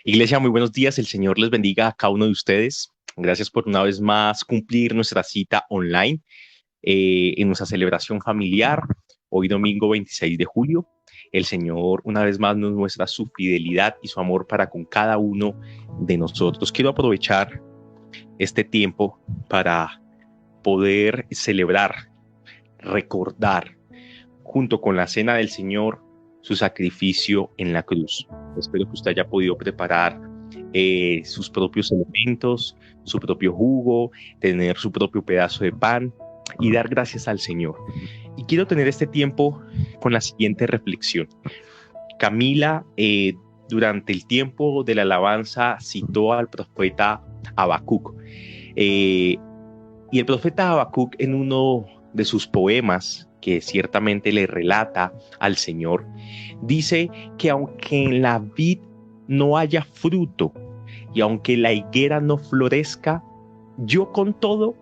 Iglesia, muy buenos días. El Señor les bendiga a cada uno de ustedes. Gracias por una vez más cumplir nuestra cita online en nuestra celebración familiar. Hoy domingo 26 de julio. El Señor una vez más nos muestra su fidelidad y su amor para con cada uno de nosotros. Quiero aprovechar este tiempo para poder celebrar, recordar junto con la cena del Señor su sacrificio en la cruz. Espero que usted haya podido preparar sus propios elementos, su propio jugo, tener su propio pedazo de pan y dar gracias al Señor. Y quiero tener este tiempo con la siguiente reflexión. Camila, durante el tiempo de la alabanza, citó al profeta Habacuc. Y el profeta Habacuc, en uno de sus poemas, que ciertamente le relata al Señor, dice que aunque en la vid no haya fruto y aunque la higuera no florezca, yo con todo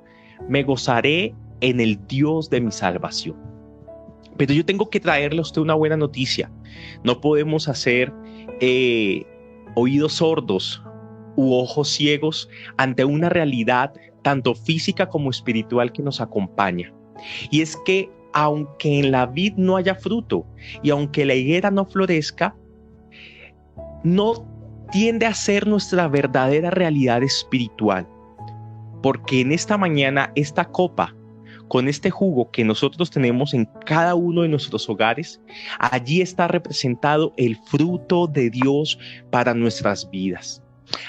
me gozaré en el Dios de mi salvación. Pero yo tengo que traerle a usted una buena noticia. No podemos hacer eh, oídos sordos u ojos ciegos ante una realidad tanto física como espiritual que nos acompaña. Y es que aunque en la vid no haya fruto y aunque la higuera no florezca, no tiende a ser nuestra verdadera realidad espiritual. Porque en esta mañana, esta copa, con este jugo que nosotros tenemos en cada uno de nuestros hogares, allí está representado el fruto de Dios para nuestras vidas.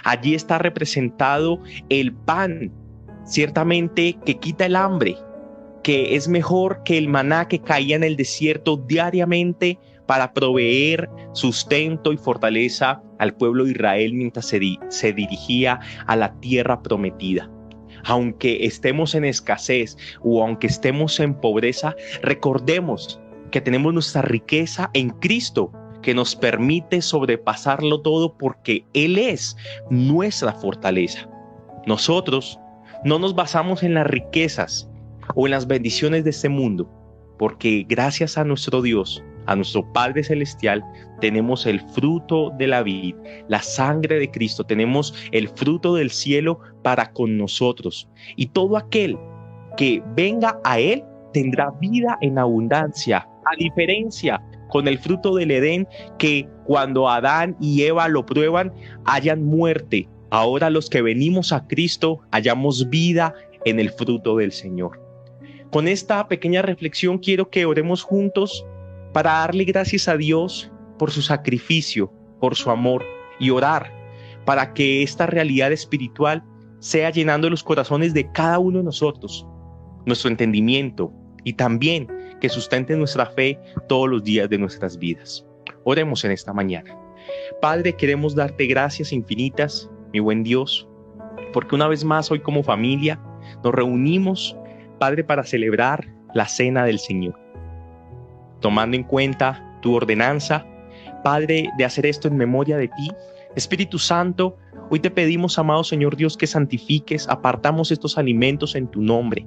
Allí está representado el pan, ciertamente que quita el hambre, que es mejor que el maná que caía en el desierto diariamente para proveer sustento y fortaleza al pueblo de Israel mientras se dirigía a la tierra prometida. Aunque estemos en escasez o aunque estemos en pobreza, recordemos que tenemos nuestra riqueza en Cristo, que nos permite sobrepasarlo todo porque Él es nuestra fortaleza. Nosotros no nos basamos en las riquezas o en las bendiciones de este mundo, porque gracias a nuestro Dios, a nuestro Padre Celestial, tenemos el fruto de la vid, la sangre de Cristo, tenemos el fruto del cielo para con nosotros. Y todo aquel que venga a Él tendrá vida en abundancia, a diferencia con el fruto del Edén, que cuando Adán y Eva lo prueban, hayan muerte. Ahora los que venimos a Cristo hallamos vida en el fruto del Señor. Con esta pequeña reflexión quiero que oremos juntos para darle gracias a Dios por su sacrificio, por su amor, y orar para que esta realidad espiritual sea llenando los corazones de cada uno de nosotros, nuestro entendimiento, y también que sustente nuestra fe todos los días de nuestras vidas. Oremos en esta mañana. Padre, queremos darte gracias infinitas, mi buen Dios, porque una vez más hoy como familia nos reunimos, Padre, para celebrar la cena del Señor, tomando en cuenta tu ordenanza, Padre, de hacer esto en memoria de ti. Espíritu Santo, hoy te pedimos, amado Señor Dios, que santifiques, apartamos estos alimentos en tu nombre.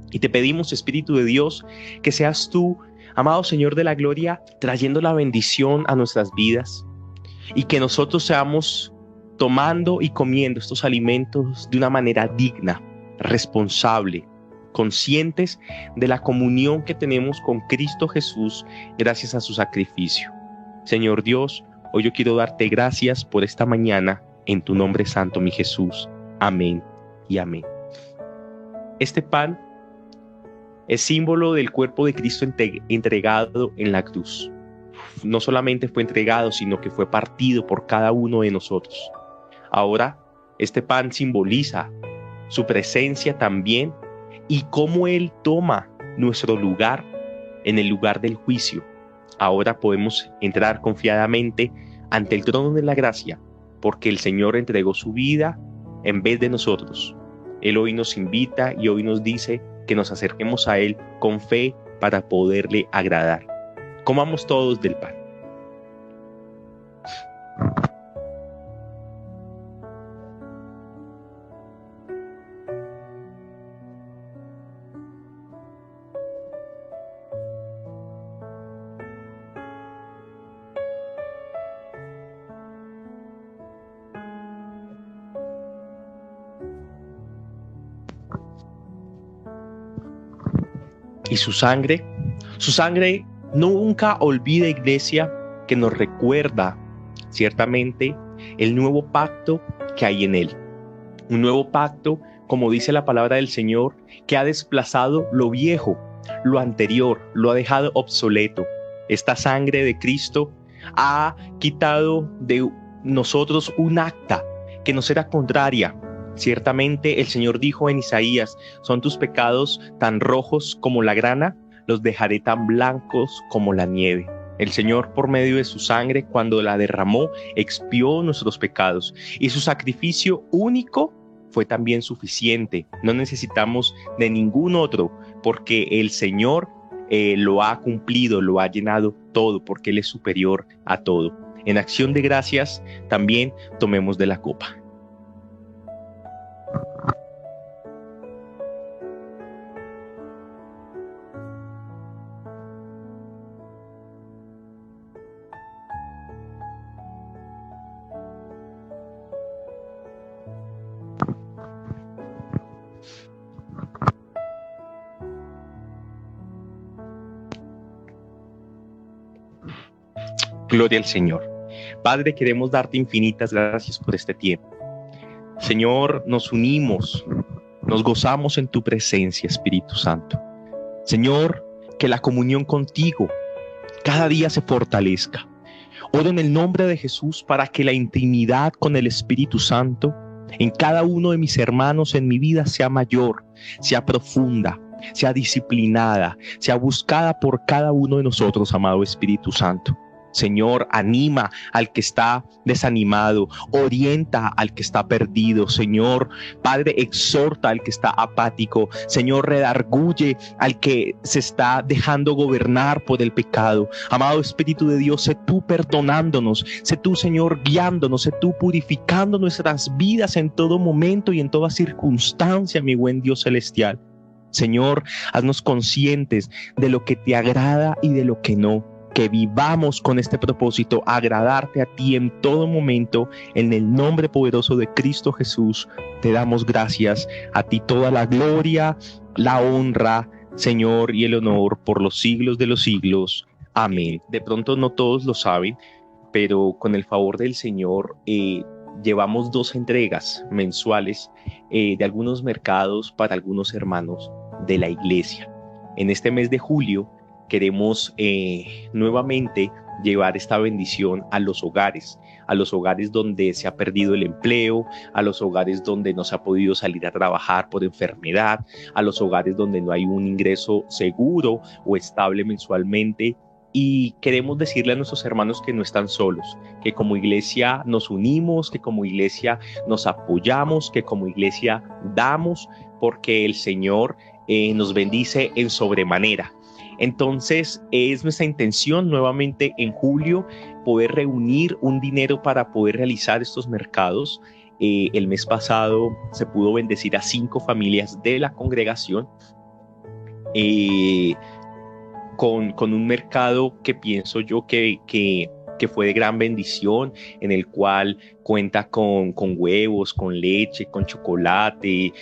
Y te pedimos, Espíritu de Dios, que seas tú, amado Señor de la gloria, trayendo la bendición a nuestras vidas y que nosotros seamos tomando y comiendo estos alimentos de una manera digna, responsable, conscientes de la comunión que tenemos con Cristo Jesús gracias a su sacrificio. Señor Dios, hoy yo quiero darte gracias por esta mañana en tu nombre santo, mi Jesús. Amén y amén. Este pan es símbolo del cuerpo de Cristo entregado en la cruz. No solamente fue entregado, sino que fue partido por cada uno de nosotros. Ahora, este pan simboliza su presencia también y cómo Él toma nuestro lugar en el lugar del juicio. Ahora podemos entrar confiadamente ante el trono de la gracia, porque el Señor entregó su vida en vez de nosotros. Él hoy nos invita y hoy nos dice que nos acerquemos a Él con fe para poderle agradar. Comamos todos del pan. Y su sangre nunca olvida, iglesia, que nos recuerda ciertamente el nuevo pacto que hay en él. Un nuevo pacto, como dice la palabra del Señor, que ha desplazado lo viejo, lo anterior, lo ha dejado obsoleto. Esta sangre de Cristo ha quitado de nosotros un acta que nos era contraria. Ciertamente el Señor dijo en Isaías: son tus pecados tan rojos como la grana, los dejaré tan blancos como la nieve. El Señor, por medio de su sangre, cuando la derramó, expió nuestros pecados, y su sacrificio único fue también suficiente. No necesitamos de ningún otro, porque el Señor lo ha cumplido, lo ha llenado todo, porque Él es superior a todo. En acción de gracias, también tomemos de la copa. Gloria al Señor. Padre, queremos darte infinitas gracias por este tiempo. Señor, nos unimos, nos gozamos en tu presencia, Espíritu Santo. Señor, que la comunión contigo cada día se fortalezca. Oro en el nombre de Jesús para que la intimidad con el Espíritu Santo en cada uno de mis hermanos en mi vida sea mayor, sea profunda, sea disciplinada, sea buscada por cada uno de nosotros, amado Espíritu Santo. Señor, anima al que está desanimado, orienta al que está perdido. Señor, Padre, exhorta al que está apático. Señor, redarguye al que se está dejando gobernar por el pecado. Amado Espíritu de Dios, sé tú perdonándonos, sé tú, Señor, guiándonos, sé tú purificando nuestras vidas en todo momento y en toda circunstancia, mi buen Dios celestial. Señor, haznos conscientes de lo que te agrada y de lo que no. Que vivamos con este propósito, agradarte a ti en todo momento. En el nombre poderoso de Cristo Jesús, te damos gracias. A ti toda la gloria, la honra, Señor, y el honor por los siglos de los siglos. Amén. De pronto no todos lo saben, pero con el favor del Señor llevamos 2 entregas mensuales de algunos mercados para algunos hermanos de la iglesia. En este mes de julio queremos nuevamente llevar esta bendición a los hogares donde se ha perdido el empleo, a los hogares donde no se ha podido salir a trabajar por enfermedad, a los hogares donde no hay un ingreso seguro o estable mensualmente. Y queremos decirle a nuestros hermanos que no están solos, que como iglesia nos unimos, que como iglesia nos apoyamos, que como iglesia damos, porque el Señor nos bendice en sobremanera. Entonces es nuestra intención nuevamente en julio poder reunir un dinero para poder realizar estos mercados. El mes pasado se pudo bendecir a 5 familias de la congregación con un mercado que pienso yo que fue de gran bendición, en el cual cuenta con huevos, con leche, con chocolate,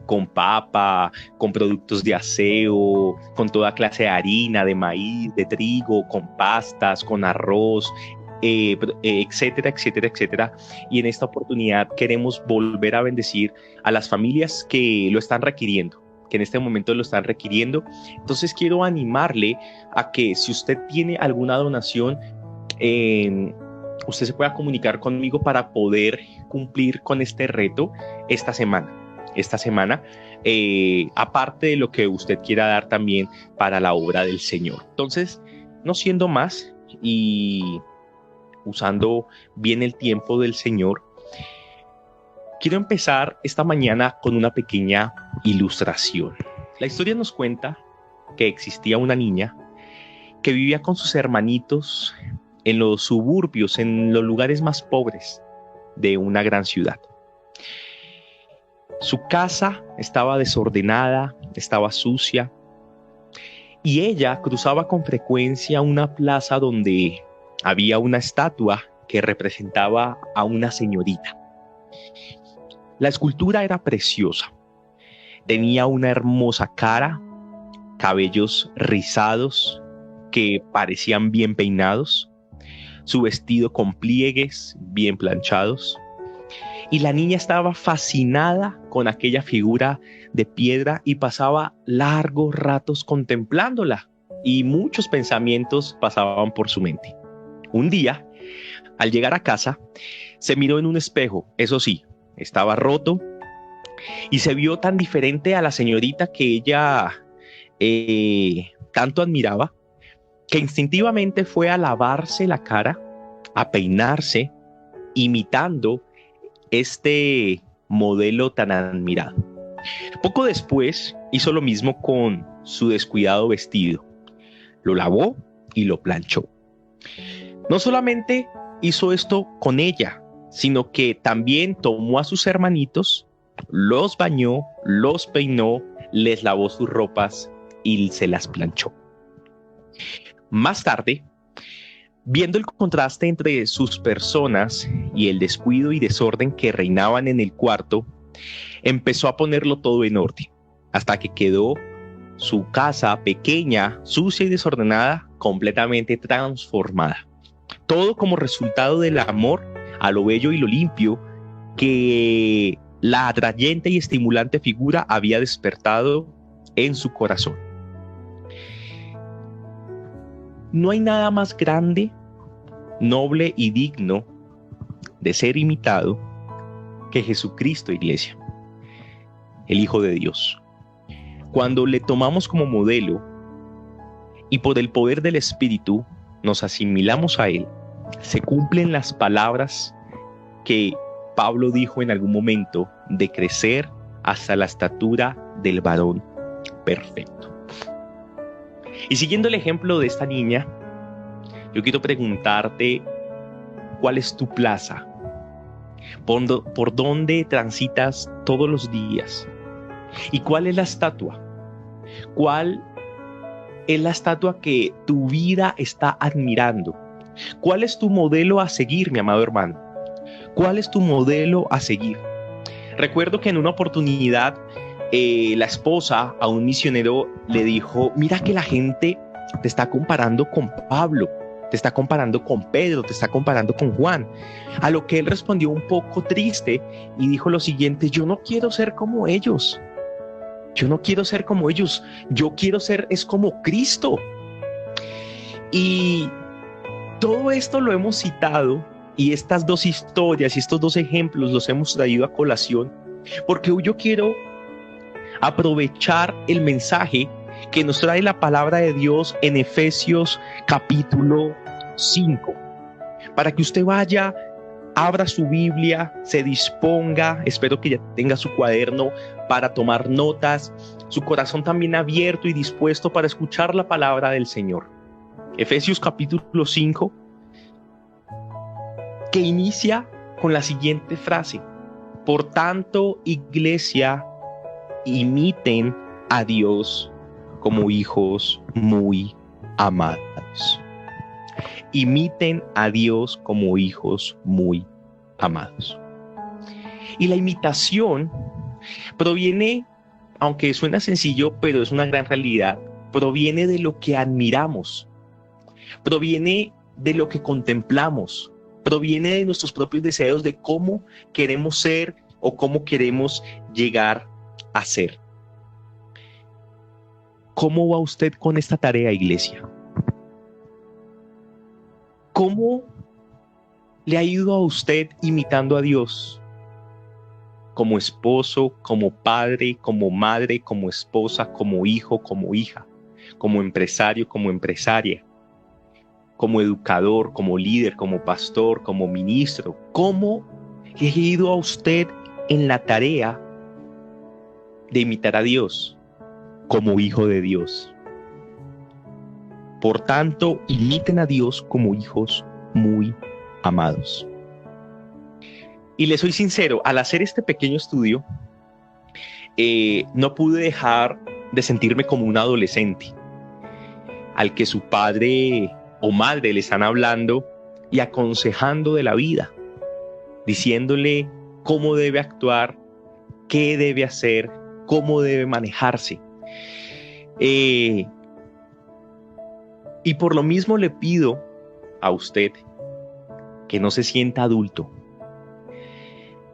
con papa, con productos de aseo, con toda clase de harina, de maíz, de trigo, con pastas, con arroz, etcétera, etcétera, etcétera. Y en esta oportunidad queremos volver a bendecir a las familias que lo están requiriendo, que en este momento lo están requiriendo. Entonces quiero animarle a que si usted tiene alguna donación, usted se pueda comunicar conmigo para poder cumplir con este reto esta semana, aparte de lo que usted quiera dar también para la obra del Señor. Entonces, no siendo más y usando bien el tiempo del Señor, quiero empezar esta mañana con una pequeña ilustración. La historia nos cuenta que existía una niña que vivía con sus hermanitos en los suburbios, en los lugares más pobres de una gran ciudad. Su casa estaba desordenada, estaba sucia, y ella cruzaba con frecuencia una plaza donde había una estatua que representaba a una señorita. La escultura era preciosa, tenía una hermosa cara, cabellos rizados que parecían bien peinados, su vestido con pliegues bien planchados. Y la niña estaba fascinada con aquella figura de piedra y pasaba largos ratos contemplándola, y muchos pensamientos pasaban por su mente. Un día, al llegar a casa, se miró en un espejo. Eso sí, estaba roto y se vio tan diferente a la señorita que ella tanto admiraba, que instintivamente fue a lavarse la cara, a peinarse, imitando este modelo tan admirado. Poco después hizo lo mismo con su descuidado vestido. Lo lavó y lo planchó. No solamente hizo esto con ella, sino que también tomó a sus hermanitos, los bañó, los peinó, les lavó sus ropas y se las planchó. Más tarde, viendo el contraste entre sus personas y el descuido y desorden que reinaban en el cuarto, empezó a ponerlo todo en orden, hasta que quedó su casa pequeña, sucia y desordenada, completamente transformada. Todo como resultado del amor a lo bello y lo limpio que la atrayente y estimulante figura había despertado en su corazón. No hay nada más grande, noble y digno de ser imitado que Jesucristo, iglesia, el Hijo de Dios. Cuando le tomamos como modelo y por el poder del Espíritu nos asimilamos a Él, se cumplen las palabras que Pablo dijo en algún momento de crecer hasta la estatura del varón perfecto. Y siguiendo el ejemplo de esta niña, yo quiero preguntarte, ¿cuál es tu plaza? ¿Por dónde transitas todos los días? ¿Y cuál es la estatua? ¿Cuál es la estatua que tu vida está admirando? ¿Cuál es tu modelo a seguir, mi amado hermano? ¿Cuál es tu modelo a seguir? Recuerdo que en una oportunidad la esposa a un misionero le dijo: mira que la gente te está comparando con Pablo, te está comparando con Pedro, te está comparando con Juan. A lo que él respondió un poco triste y dijo lo siguiente: yo no quiero ser como ellos. Yo no quiero ser como ellos. Yo quiero ser como Cristo. Y todo esto lo hemos citado, y estas dos historias y estos dos ejemplos los hemos traído a colación porque hoy yo quiero aprovechar el mensaje que nos trae la palabra de Dios en Efesios capítulo 5, para que usted vaya, abra su Biblia, se disponga, espero que ya tenga su cuaderno para tomar notas, su corazón también abierto y dispuesto para escuchar la palabra del Señor. Efesios capítulo 5, que inicia con la siguiente frase: por tanto, iglesia, imiten a Dios como hijos muy amados. Imiten a Dios como hijos muy amados. Y la imitación proviene, aunque suena sencillo, pero es una gran realidad, proviene de lo que admiramos, proviene de lo que contemplamos, proviene de nuestros propios deseos de cómo queremos ser o cómo queremos llegar a ser. ¿Cómo va usted con esta tarea, iglesia? ¿Cómo le ha ido a usted imitando a Dios? Como esposo, como padre, como madre, como esposa, como hijo, como hija, como empresario, como empresaria, como educador, como líder, como pastor, como ministro. ¿Cómo le ha ido a usted en la tarea de imitar a Dios como hijo de Dios? Por tanto, imiten a Dios como hijos muy amados. Y les soy sincero, al hacer este pequeño estudio, no pude dejar de sentirme como un adolescente al que su padre o madre le están hablando y aconsejando de la vida, diciéndole cómo debe actuar, qué debe hacer, cómo debe manejarse. Y por lo mismo le pido a usted que no se sienta adulto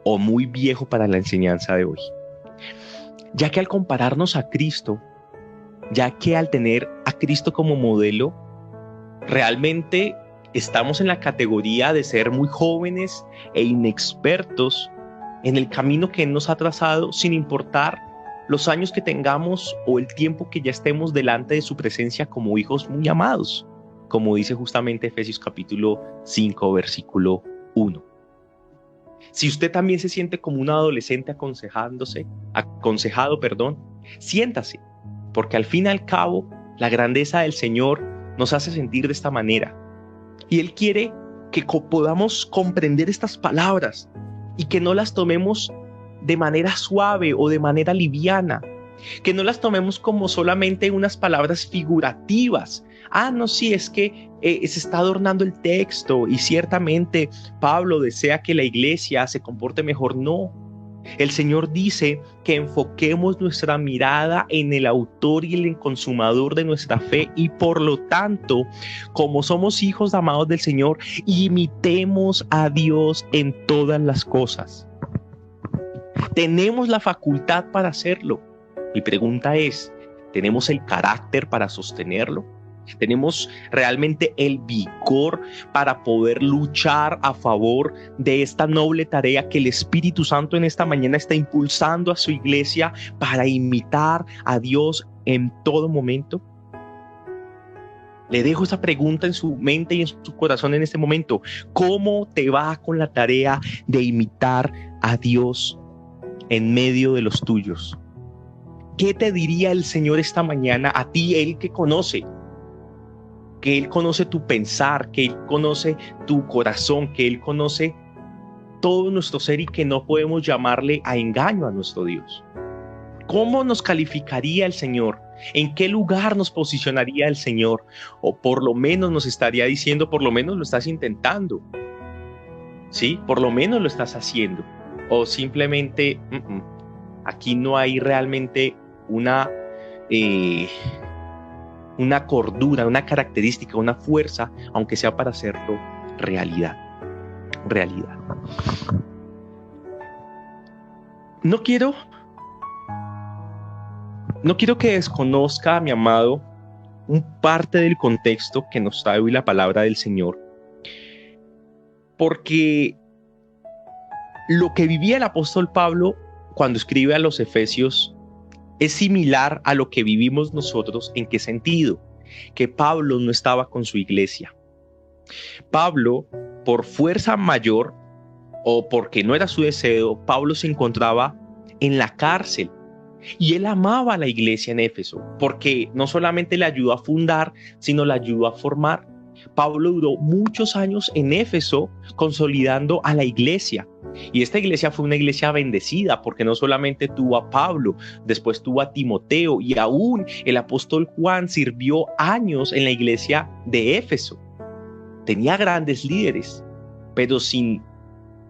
o muy viejo para la enseñanza de hoy, ya que al compararnos a Cristo, ya que al tener a Cristo como modelo, realmente estamos en la categoría de ser muy jóvenes e inexpertos en el camino que Él nos ha trazado, sin importar los años que tengamos o el tiempo que ya estemos delante de su presencia como hijos muy amados, como dice justamente Efesios capítulo 5, versículo 1. Si usted también se siente como un adolescente aconsejado, siéntase, porque al fin y al cabo la grandeza del Señor nos hace sentir de esta manera. Y Él quiere que podamos comprender estas palabras y que no las tomemos de manera suave o de manera liviana, que no las tomemos como solamente unas palabras figurativas. No, sí, es que se está adornando el texto y ciertamente Pablo desea que la iglesia se comporte mejor. No, el Señor dice que enfoquemos nuestra mirada en el autor y el consumador de nuestra fe, y por lo tanto, como somos hijos amados del Señor, imitemos a Dios en todas las cosas. Tenemos la facultad para hacerlo. Mi pregunta es, ¿tenemos el carácter para sostenerlo? ¿Tenemos realmente el vigor para poder luchar a favor de esta noble tarea que el Espíritu Santo en esta mañana está impulsando a su iglesia para imitar a Dios en todo momento? Le dejo esa pregunta en su mente y en su corazón en este momento. ¿Cómo te va con la tarea de imitar a Dios en medio de los tuyos? ¿Qué te diría el Señor esta mañana a ti, Él que Él conoce tu pensar, que Él conoce tu corazón, que Él conoce todo nuestro ser y que no podemos llamarle a engaño a nuestro Dios? ¿Cómo nos calificaría el Señor? ¿En qué lugar nos posicionaría el Señor? O por lo menos nos estaría diciendo, por lo menos lo estás intentando, ¿sí? Por lo menos lo estás haciendo. O simplemente, aquí no hay realmente una cordura, una característica, una fuerza, aunque sea para hacerlo realidad. No quiero que desconozca, mi amado, un parte del contexto que nos trae hoy la palabra del Señor, porque lo que vivía el apóstol Pablo cuando escribe a los Efesios es similar a lo que vivimos nosotros. ¿En qué sentido? Que Pablo no estaba con su iglesia. Pablo, por fuerza mayor o porque no era su deseo, Pablo se encontraba en la cárcel. Y él amaba a la iglesia en Éfeso, porque no solamente le ayudó a fundar, sino le ayudó a formar. Pablo duró muchos años en Éfeso consolidando a la iglesia. Y esta iglesia fue una iglesia bendecida, porque no solamente tuvo a Pablo, después tuvo a Timoteo, y aún el apóstol Juan sirvió años en la iglesia de Éfeso. Tenía grandes líderes, pero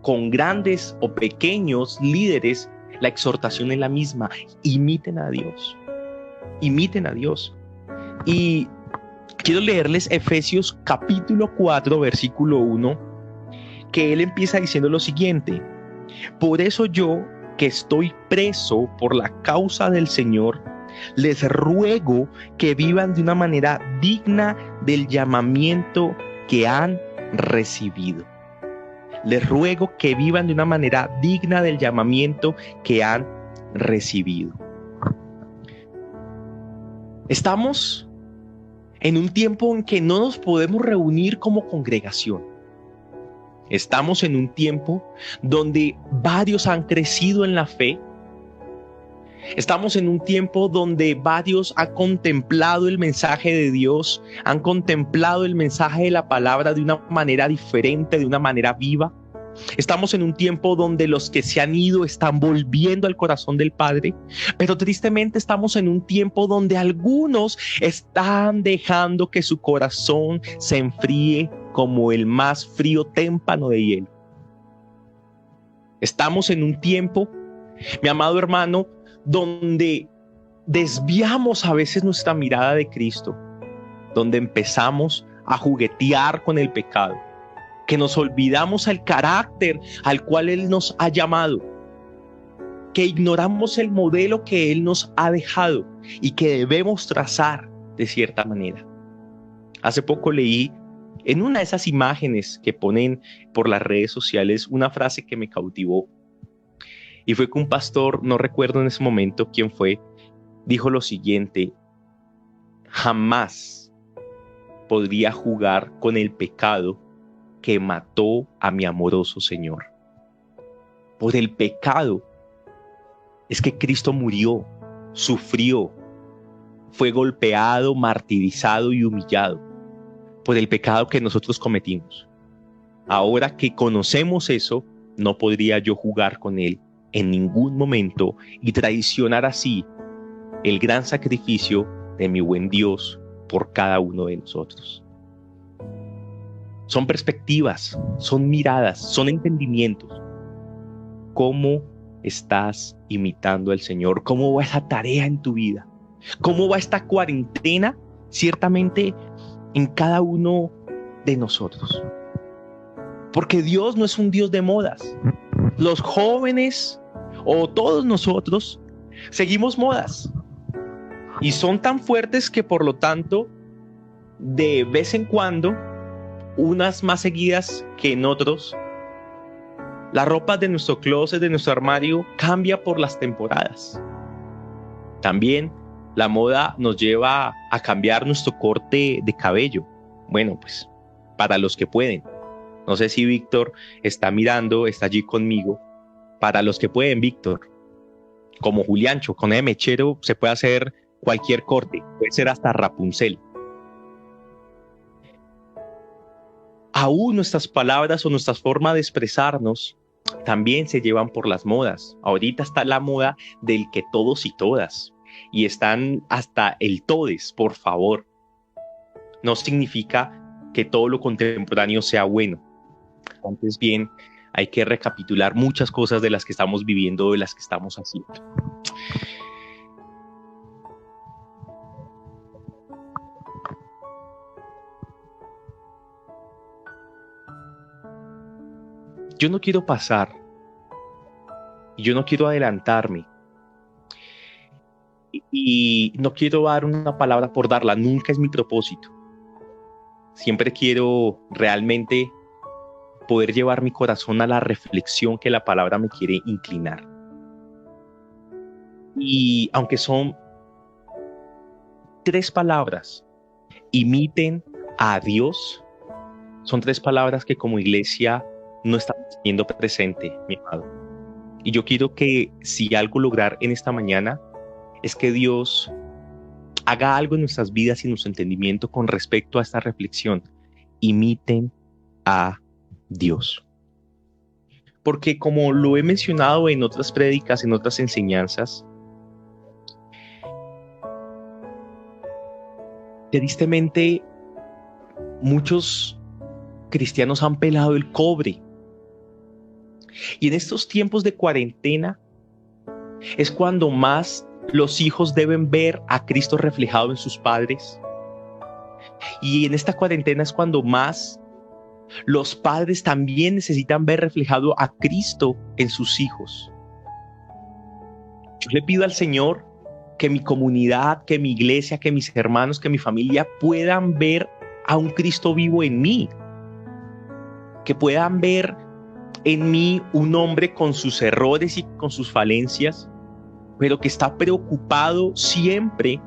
con grandes o pequeños líderes, la exhortación es la misma: imiten a Dios, imiten a Dios. Y quiero leerles Efesios capítulo 4, versículo 1, que él empieza diciendo lo siguiente: por eso yo, que estoy preso por la causa del Señor, les ruego que vivan de una manera digna del llamamiento que han recibido. Les ruego que vivan de una manera digna del llamamiento que han recibido. Estamos en un tiempo en que no nos podemos reunir como congregación. Estamos en un tiempo donde varios han crecido en la fe. Estamos en un tiempo donde varios han contemplado el mensaje de Dios, han contemplado el mensaje de la palabra de una manera diferente, de una manera viva. Estamos en un tiempo donde los que se han ido están volviendo al corazón del Padre, pero tristemente estamos en un tiempo donde algunos están dejando que su corazón se enfríe como el más frío témpano de hielo. Estamos en un tiempo, mi amado hermano, donde desviamos a veces nuestra mirada de Cristo, donde empezamos a juguetear con el pecado, que nos olvidamos el carácter al cual Él nos ha llamado, que ignoramos el modelo que Él nos ha dejado y que debemos trazar de cierta manera. Hace poco leí en una de esas imágenes que ponen por las redes sociales una frase que me cautivó, y fue que un pastor, no recuerdo en ese momento quién fue, dijo lo siguiente: jamás podría jugar con el pecado que mató a mi amoroso Señor. Por el pecado es que Cristo murió, sufrió, fue golpeado, martirizado y humillado por el pecado que nosotros cometimos. Ahora que conocemos eso, no podría yo jugar con Él en ningún momento y traicionar así el gran sacrificio de mi buen Dios por cada uno de nosotros. Son perspectivas, son miradas, son entendimientos. ¿Cómo estás imitando al Señor? ¿Cómo va esa tarea en tu vida? ¿Cómo va esta cuarentena? Ciertamente en cada uno de nosotros. Porque Dios no es un Dios de modas. Los jóvenes o todos nosotros seguimos modas. Y son tan fuertes que por lo tanto, de vez en cuando, unas más seguidas que en otros, la ropa de nuestro closet, de nuestro armario, cambia por las temporadas. También la moda nos lleva a cambiar nuestro corte de cabello. Bueno, pues para los que pueden. No sé si Víctor está mirando, está allí conmigo. Para los que pueden, Víctor, como Juliancho, con el mechero se puede hacer cualquier corte, puede ser hasta Rapunzel. Aún nuestras palabras o nuestras formas de expresarnos también se llevan por las modas. Ahorita está la moda del que todos y todas, y están hasta el todes, por favor. No significa que todo lo contemporáneo sea bueno. Antes bien, hay que recapitular muchas cosas de las que estamos viviendo, de las que estamos haciendo. Yo no quiero pasar, yo no quiero adelantarme y no quiero dar una palabra por darla, nunca es mi propósito. Siempre quiero realmente poder llevar mi corazón a la reflexión que la palabra me quiere inclinar. Y aunque son 3 palabras, imiten a Dios, son 3 palabras que como iglesia no estamos teniendo presente, mi amado. Y yo quiero que si algo lograr en esta mañana es que Dios haga algo en nuestras vidas y en nuestro entendimiento con respecto a esta reflexión. Imiten a Dios. Porque como lo he mencionado en otras prédicas, en otras enseñanzas, tristemente muchos cristianos han pelado el cobre. Y en estos tiempos de cuarentena es cuando más los hijos deben ver a Cristo reflejado en sus padres. Y en esta cuarentena es cuando más los padres también necesitan ver reflejado a Cristo en sus hijos. Yo le pido al Señor que mi comunidad, que mi iglesia, que mis hermanos, que mi familia puedan ver a un Cristo vivo en mí. Que puedan ver en mí un hombre con sus errores y con sus falencias, pero que está preocupado siempre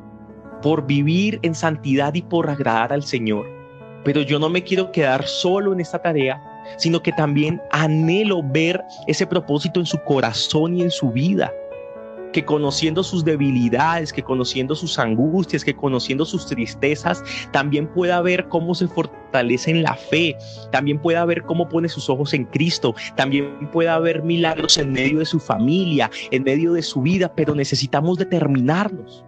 por vivir en santidad y por agradar al Señor. Pero yo no me quiero quedar solo en esta tarea, sino que también anhelo ver ese propósito en su corazón y en su vida. Que conociendo sus debilidades, que conociendo sus angustias, que conociendo sus tristezas, también pueda ver cómo se fortalece en la fe, también pueda ver cómo pone sus ojos en Cristo, también pueda ver milagros en medio de su familia, en medio de su vida, pero necesitamos determinarnos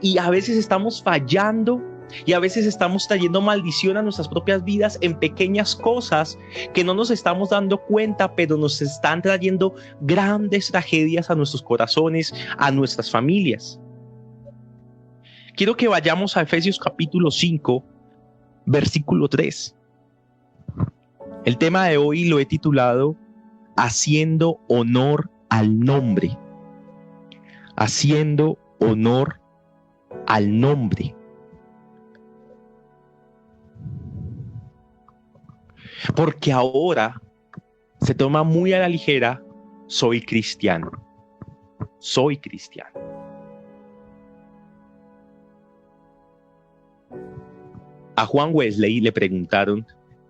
y a veces estamos fallando Y a veces estamos trayendo maldición a nuestras propias vidas en pequeñas cosas que no nos estamos dando cuenta, pero nos están trayendo grandes tragedias a nuestros corazones, a nuestras familias. Quiero que vayamos a Efesios capítulo 5, versículo 3. El tema de hoy lo he titulado Haciendo honor al nombre. Haciendo honor al nombre. Porque ahora se toma muy a la ligera, soy cristiano. Soy cristiano. A Juan Wesley le preguntaron,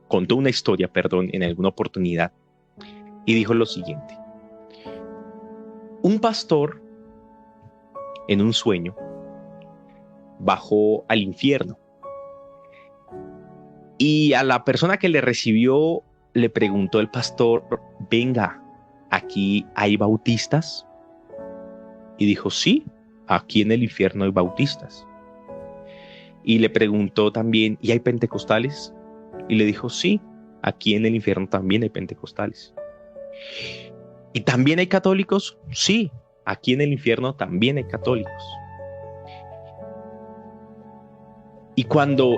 contó una historia, en alguna oportunidad, y dijo lo siguiente. Un pastor, en un sueño, bajó al infierno. Y a la persona que le recibió le preguntó el pastor, venga, ¿aquí hay bautistas? Y dijo, sí, aquí en el infierno hay bautistas. Y le preguntó también, ¿y hay pentecostales? Y le dijo, sí, aquí en el infierno también hay pentecostales. ¿Y también hay católicos? Sí, aquí en el infierno también hay católicos. Y cuando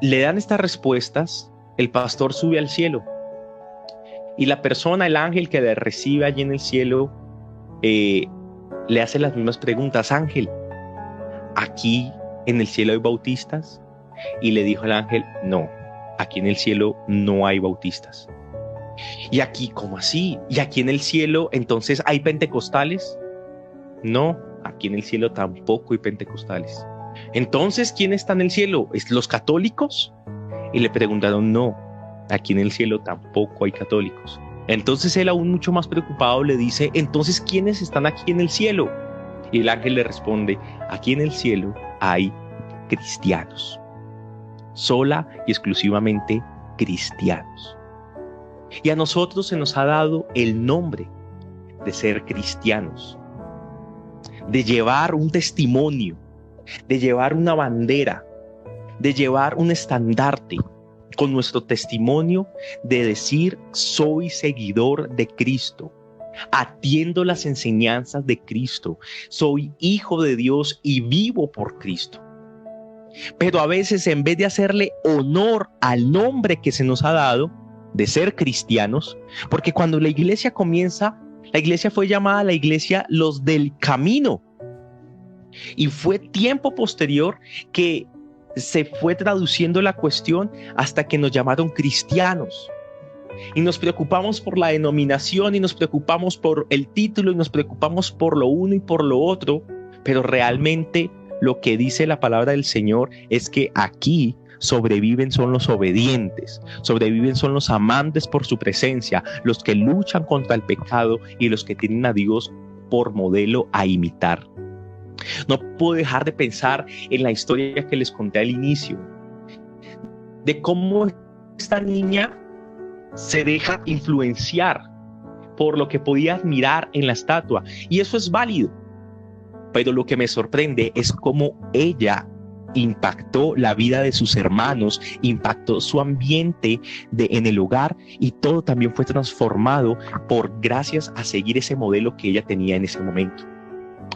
le dan estas respuestas, el pastor sube al cielo y la persona, el ángel que le recibe allí en el cielo, le hace las mismas preguntas. Ángel, ¿aquí en el cielo hay bautistas? Y le dijo el ángel, no, aquí en el cielo no hay bautistas. ¿Y aquí cómo así? ¿Y aquí en el cielo entonces hay pentecostales? No, aquí en el cielo tampoco hay pentecostales. Entonces, ¿quién está en el cielo? ¿Los católicos? Y le preguntaron, no, aquí en el cielo tampoco hay católicos. Entonces él, aún mucho más preocupado, le dice, entonces, ¿quiénes están aquí en el cielo? Y el ángel le responde, aquí en el cielo hay cristianos. Sola y exclusivamente cristianos. Y a nosotros se nos ha dado el nombre de ser cristianos, de llevar un testimonio, de llevar una bandera, de llevar un estandarte con nuestro testimonio, de decir, soy seguidor de Cristo, atiendo las enseñanzas de Cristo, soy hijo de Dios y vivo por Cristo. Pero a veces, en vez de hacerle honor al nombre que se nos ha dado de ser cristianos, porque cuando la iglesia comienza, la iglesia fue llamada la iglesia los del camino. Y fue tiempo posterior que se fue traduciendo la cuestión hasta que nos llamaron cristianos. Y nos preocupamos por la denominación y nos preocupamos por el título y nos preocupamos por lo uno y por lo otro, pero realmente lo que dice la palabra del Señor es que aquí sobreviven son los obedientes, sobreviven son los amantes por su presencia, los que luchan contra el pecado y los que tienen a Dios por modelo a imitar. No puedo dejar de pensar en la historia que les conté al inicio, de cómo esta niña se deja influenciar por lo que podía admirar en la estatua, y eso es válido, pero lo que me sorprende es cómo ella impactó la vida de sus hermanos, impactó su ambiente en el hogar, y todo también fue transformado gracias a seguir ese modelo que ella tenía en ese momento.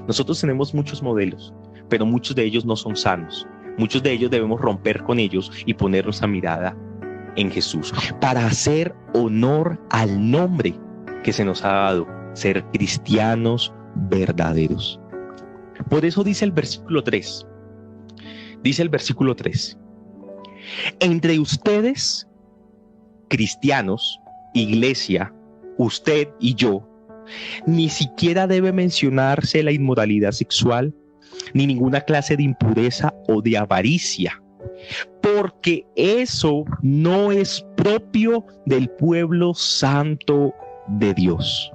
Nosotros tenemos muchos modelos, pero muchos de ellos no son sanos. Muchos de ellos debemos romper con ellos y poner nuestra mirada en Jesús para hacer honor al nombre que se nos ha dado, ser cristianos verdaderos. Por eso dice el versículo 3. Dice el versículo 3. Entre ustedes, cristianos, iglesia, usted y yo, ni siquiera debe mencionarse la inmoralidad sexual, ni ninguna clase de impureza o de avaricia, porque eso no es propio del pueblo santo de Dios.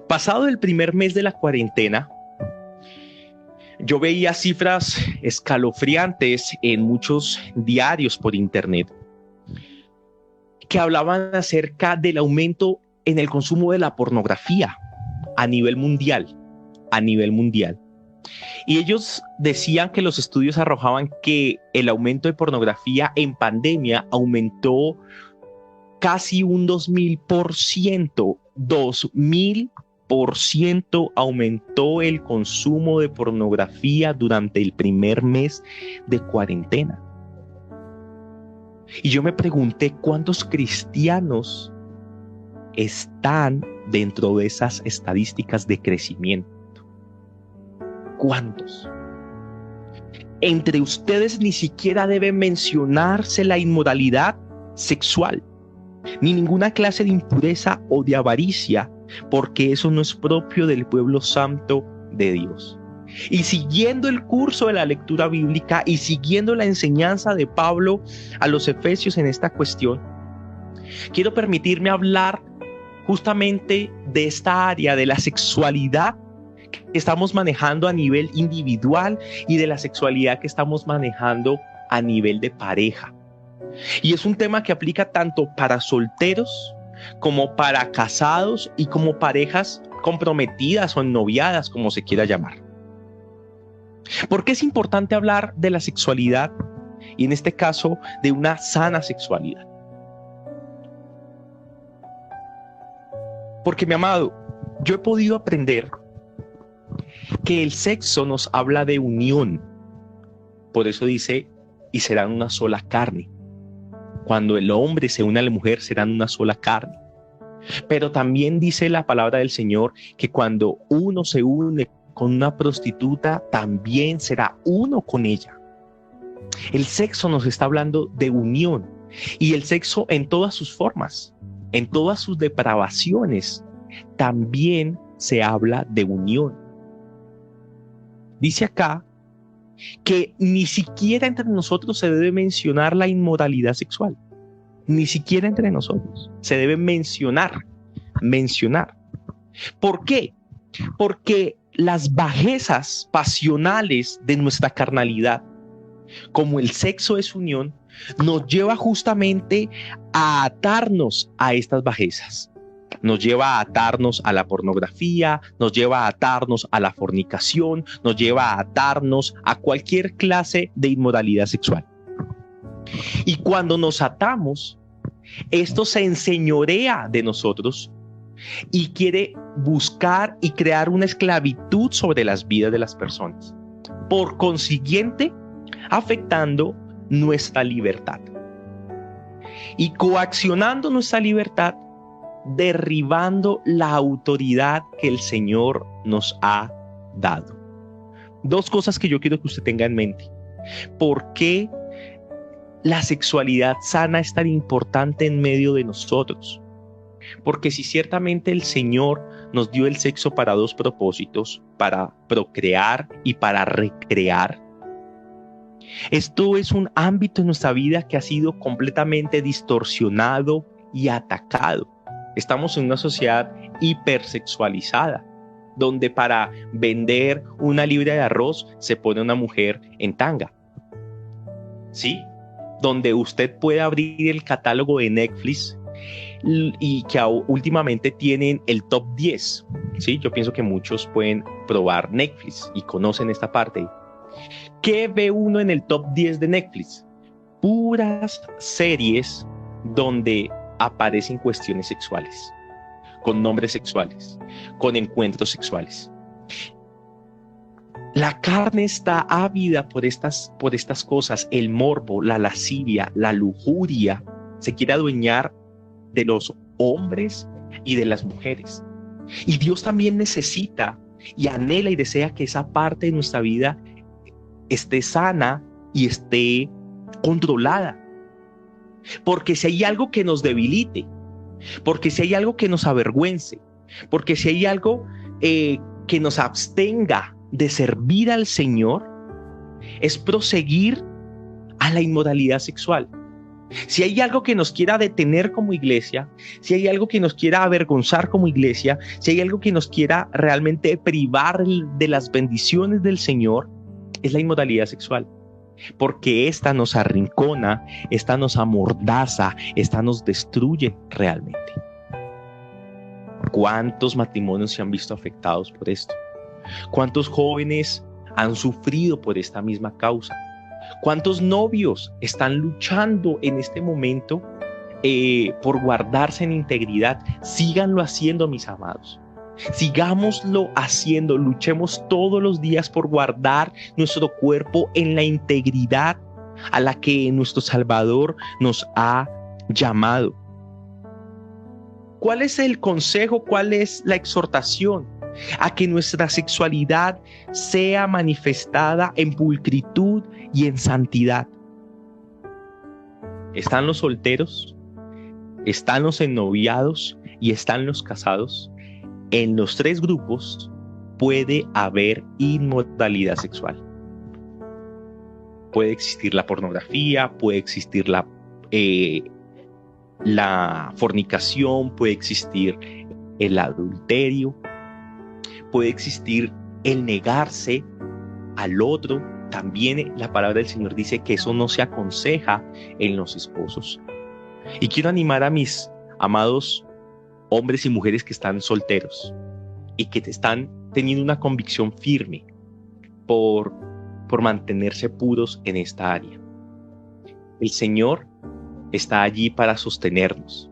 Pasado el primer mes de la cuarentena, yo veía cifras escalofriantes en muchos diarios por internet que hablaban acerca del aumento en el consumo de la pornografía a nivel mundial. Y ellos decían que los estudios arrojaban que el aumento de pornografía en pandemia aumentó casi un 2000%. 2000% aumentó el consumo de pornografía durante el primer mes de cuarentena. Y yo me pregunté cuántos cristianos están dentro de esas estadísticas de crecimiento. ¿Cuántos? Entre ustedes ni siquiera debe mencionarse la inmoralidad sexual, ni ninguna clase de impureza o de avaricia, porque eso no es propio del pueblo santo de Dios. Y siguiendo el curso de la lectura bíblica y siguiendo la enseñanza de Pablo a los efesios en esta cuestión, quiero permitirme hablar justamente de esta área de la sexualidad que estamos manejando a nivel individual y de la sexualidad que estamos manejando a nivel de pareja. Y es un tema que aplica tanto para solteros como para casados y como parejas comprometidas o ennoviadas, como se quiera llamar. ¿Por qué es importante hablar de la sexualidad y en este caso de una sana sexualidad? Porque, mi amado, yo he podido aprender que el sexo nos habla de unión. Por eso dice, y serán una sola carne. Cuando el hombre se une a la mujer, serán una sola carne. Pero también dice la palabra del Señor que cuando uno se une con una prostituta, también será uno con ella. El sexo nos está hablando de unión, y el sexo en todas sus formas, en todas sus depravaciones, también se habla de unión. Dice acá que ni siquiera entre nosotros se debe mencionar la inmoralidad sexual. Ni siquiera entre nosotros se debe mencionar. ¿Por qué? Porque las bajezas pasionales de nuestra carnalidad, como el sexo es unión, nos lleva justamente a atarnos a estas bajezas. Nos lleva a atarnos a la pornografía, nos lleva a atarnos a la fornicación, nos lleva a atarnos a cualquier clase de inmoralidad sexual. Y cuando nos atamos, esto se enseñorea de nosotros y quiere buscar y crear una esclavitud sobre las vidas de las personas. Por consiguiente, afectando nuestra libertad. Y coaccionando nuestra libertad, derribando la autoridad que el Señor nos ha dado. Dos cosas que yo quiero que usted tenga en mente. ¿Por qué la sexualidad sana es tan importante en medio de nosotros? Porque si ciertamente el Señor nos dio el sexo para dos propósitos, para procrear y para recrear, esto es un ámbito en nuestra vida que ha sido completamente distorsionado y atacado. Estamos en una sociedad hipersexualizada, donde para vender una libra de arroz se pone una mujer en tanga. ¿Sí? Donde usted puede abrir el catálogo de Netflix y que últimamente tienen el top 10. ¿Sí? Yo pienso que muchos pueden probar Netflix y conocen esta parte. ¿Qué ve uno en el top 10 de Netflix? Puras series donde aparecen cuestiones sexuales, con nombres sexuales, con encuentros sexuales. La carne está ávida por estas cosas, el morbo, la lascivia, la lujuria, se quiere adueñar de los hombres y de las mujeres. Y Dios también necesita y anhela y desea que esa parte de nuestra vida esté sana y esté controlada. Porque si hay algo que nos debilite, porque si hay algo que nos avergüence, porque si hay algo que nos abstenga de servir al Señor, es proseguir a la inmoralidad sexual. Si hay algo que nos quiera detener como iglesia, si hay algo que nos quiera avergonzar como iglesia, si hay algo que nos quiera realmente privar de las bendiciones del Señor, es la inmoralidad sexual. Porque esta nos arrincona, esta nos amordaza, esta nos destruye realmente. ¿Cuántos matrimonios se han visto afectados por esto? ¿Cuántos jóvenes han sufrido por esta misma causa? ¿Cuántos novios están luchando en este momento por guardarse en integridad? Síganlo haciendo, mis amados. Sigámoslo haciendo, luchemos todos los días por guardar nuestro cuerpo en la integridad a la que nuestro Salvador nos ha llamado. ¿Cuál es el consejo? ¿Cuál es la exhortación? A que nuestra sexualidad sea manifestada en pulcritud y en santidad. ¿Están los solteros? ¿Están los ennoviados? ¿Y están los casados? En los tres grupos puede haber inmoralidad sexual. Puede existir la pornografía, puede existir la fornicación, puede existir el adulterio, puede existir el negarse al otro. También la palabra del Señor dice que eso no se aconseja en los esposos. Y quiero animar a mis amados hombres y mujeres que están solteros y que están teniendo una convicción firme por mantenerse puros en esta área. El Señor está allí para sostenernos.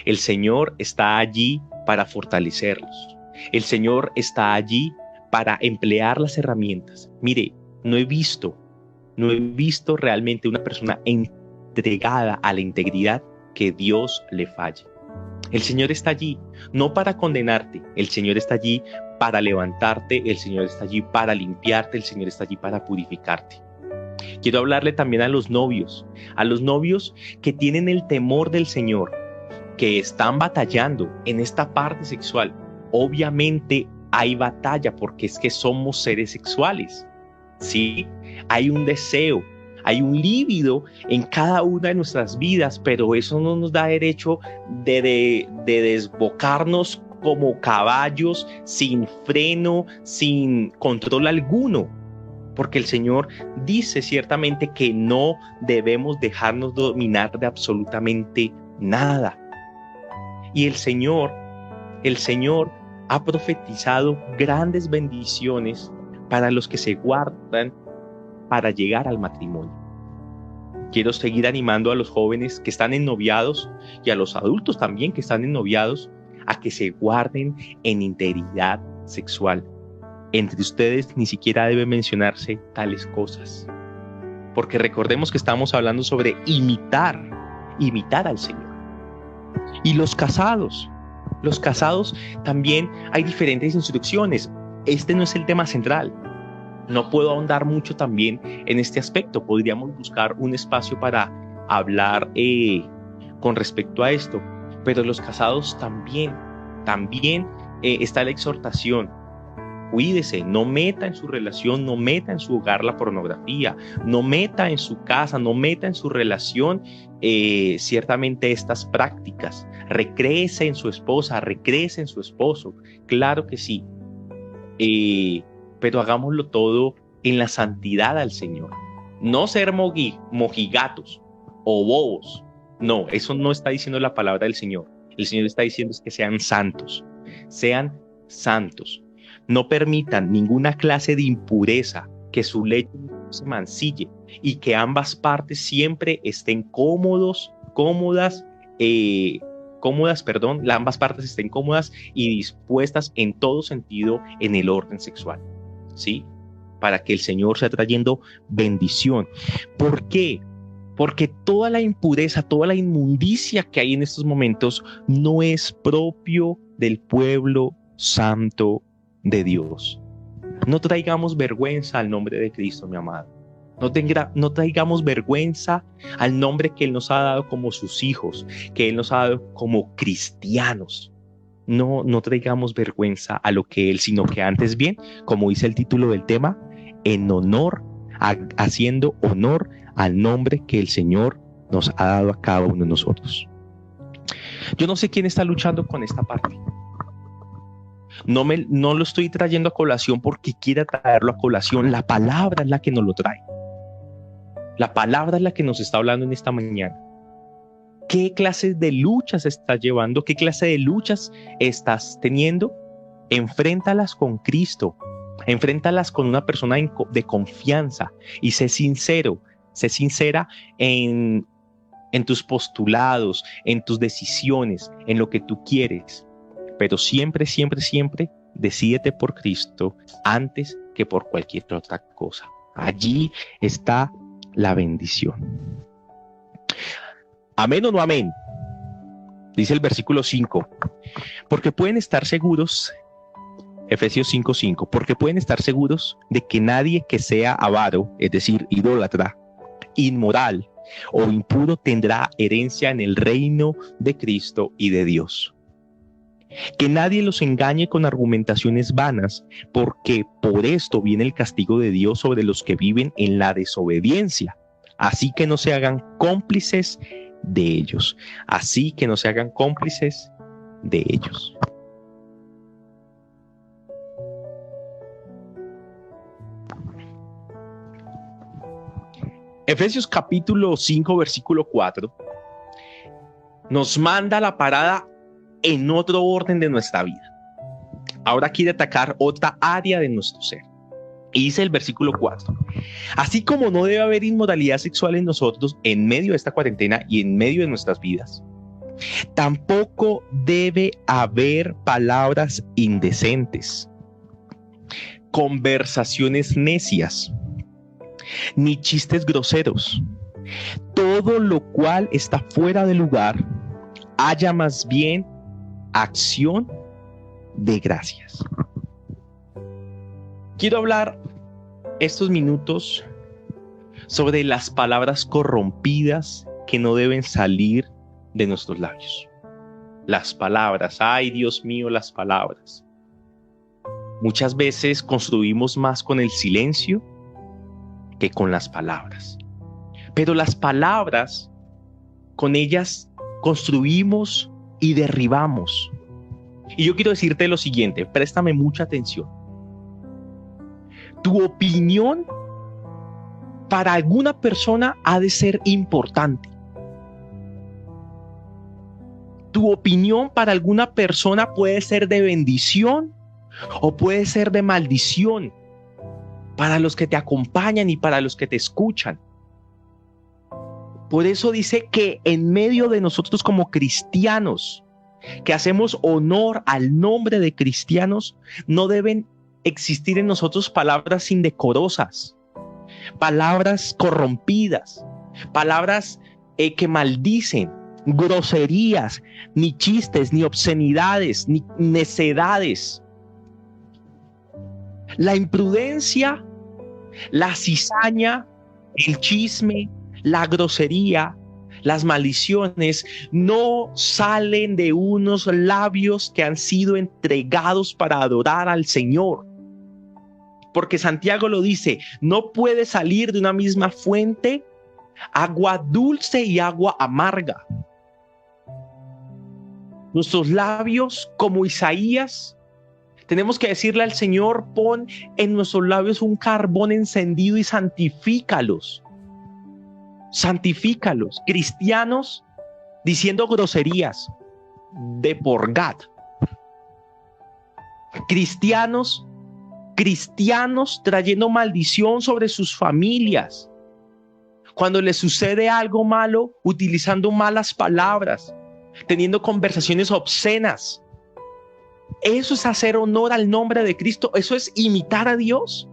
El Señor está allí para fortalecernos. El Señor está allí para emplear las herramientas. Mire, no he visto realmente una persona entregada a la integridad que Dios le falle. El Señor está allí no para condenarte, el Señor está allí para levantarte, el Señor está allí para limpiarte, el Señor está allí para purificarte. Quiero hablarle también a los novios que tienen el temor del Señor, que están batallando en esta parte sexual. Obviamente hay batalla porque es que somos seres sexuales, ¿sí? Hay un deseo, hay un líbido en cada una de nuestras vidas, pero eso no nos da derecho de desbocarnos como caballos sin freno, sin control alguno. Porque el Señor dice ciertamente que no debemos dejarnos dominar de absolutamente nada. Y el Señor ha profetizado grandes bendiciones para los que se guardan para llegar al matrimonio. Quiero seguir animando a los jóvenes que están ennoviados y a los adultos también que están ennoviados a que se guarden en integridad sexual. Entre ustedes ni siquiera debe mencionarse tales cosas, porque recordemos que estamos hablando sobre imitar al Señor. Y los casados también hay diferentes instrucciones. Este no es el tema central. No puedo ahondar mucho también en este aspecto. Podríamos buscar un espacio para hablar con respecto a esto. Pero los casados también está la exhortación. Cuídese, no meta en su relación, no meta en su hogar la pornografía, no meta en su casa, no meta en su relación ciertamente estas prácticas. Recréese en su esposa, recréese en su esposo, claro que sí. Pero hagámoslo todo en la santidad al Señor. No ser mojigatos o bobos. No, eso no está diciendo la palabra del Señor. El Señor está diciendo es que sean santos. Sean santos. No permitan ninguna clase de impureza, que su lecho se mancille y que ambas partes siempre estén ambas partes estén cómodas y dispuestas en todo sentido en el orden sexual, ¿sí? Para que el Señor sea trayendo bendición. ¿Por qué? Porque toda la impureza, toda la inmundicia que hay en estos momentos no es propio del pueblo santo de Dios. No traigamos vergüenza al nombre de Cristo, mi amado. No traigamos vergüenza al nombre que Él nos ha dado como sus hijos, que Él nos ha dado como cristianos. No traigamos vergüenza a lo que Él, sino que antes bien, como dice el título del tema, haciendo honor al nombre que el Señor nos ha dado a cada uno de nosotros. Yo no sé quién está luchando con esta parte. No lo estoy trayendo a colación porque quiera traerlo a colación. La palabra es la que nos lo trae. La palabra es la que nos está hablando en esta mañana. ¿Qué clases de luchas estás llevando? ¿Qué clase de luchas estás teniendo? Enfréntalas con Cristo. Enfréntalas con una persona de confianza y sé sincero, sé sincera en tus postulados, en tus decisiones, en lo que tú quieres. Pero siempre, siempre, siempre decídete por Cristo antes que por cualquier otra cosa. Allí está la bendición. ¿Amén o no amén? Dice el versículo 5. Porque pueden estar seguros, Efesios 5:5, porque pueden estar seguros de que nadie que sea avaro, es decir, idólatra, inmoral o impuro tendrá herencia en el reino de Cristo y de Dios. Que nadie los engañe con argumentaciones vanas, porque por esto viene el castigo de Dios sobre los que viven en la desobediencia. Así que no se hagan cómplices de ellos. Así que no se hagan cómplices de ellos. Efesios capítulo 5, versículo 4, nos manda la parada en otro orden de nuestra vida. Ahora quiere atacar otra área de nuestro ser. Y dice el versículo 4, así como no debe haber inmoralidad sexual en nosotros en medio de esta cuarentena y en medio de nuestras vidas, tampoco debe haber palabras indecentes, conversaciones necias, ni chistes groseros. Todo lo cual está fuera de lugar, haya más bien acción de gracias. Quiero hablar estos minutos sobre las palabras corrompidas que no deben salir de nuestros labios. Las palabras, ay Dios mío, las palabras. Muchas veces construimos más con el silencio que con las palabras. Pero las palabras, con ellas construimos y derribamos. Y yo quiero decirte lo siguiente, préstame mucha atención. Tu opinión para alguna persona ha de ser importante. Tu opinión para alguna persona puede ser de bendición o puede ser de maldición para los que te acompañan y para los que te escuchan. Por eso dice que en medio de nosotros como cristianos, que hacemos honor al nombre de cristianos, no deben existir en nosotros palabras indecorosas, palabras corrompidas, palabras que maldicen, groserías, ni chistes, ni obscenidades, ni necedades. La imprudencia, la cizaña, el chisme, la grosería, las maldiciones no salen de unos labios que han sido entregados para adorar al Señor. Porque Santiago lo dice, no puede salir de una misma fuente agua dulce y agua amarga. Nuestros labios, como Isaías, tenemos que decirle al Señor, pon en nuestros labios un carbón encendido y santifícalos. Santifícalos. Cristianos diciendo groserías de porgat. Cristianos trayendo maldición sobre sus familias. Cuando les sucede algo malo, utilizando malas palabras, teniendo conversaciones obscenas. Eso es hacer honor al nombre de Cristo. Eso es imitar a Dios.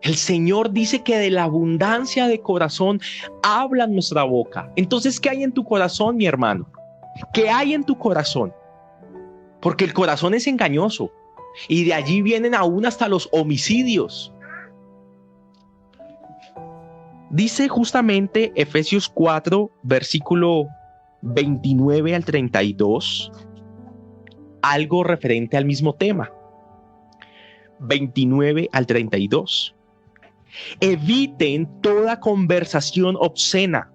El Señor dice que de la abundancia de corazón habla nuestra boca. Entonces, ¿qué hay en tu corazón, mi hermano? ¿Qué hay en tu corazón? Porque el corazón es engañoso y de allí vienen aún hasta los homicidios. Dice justamente Efesios 4, versículo 29 al 32, algo referente al mismo tema. 29 al 32. Eviten toda conversación obscena.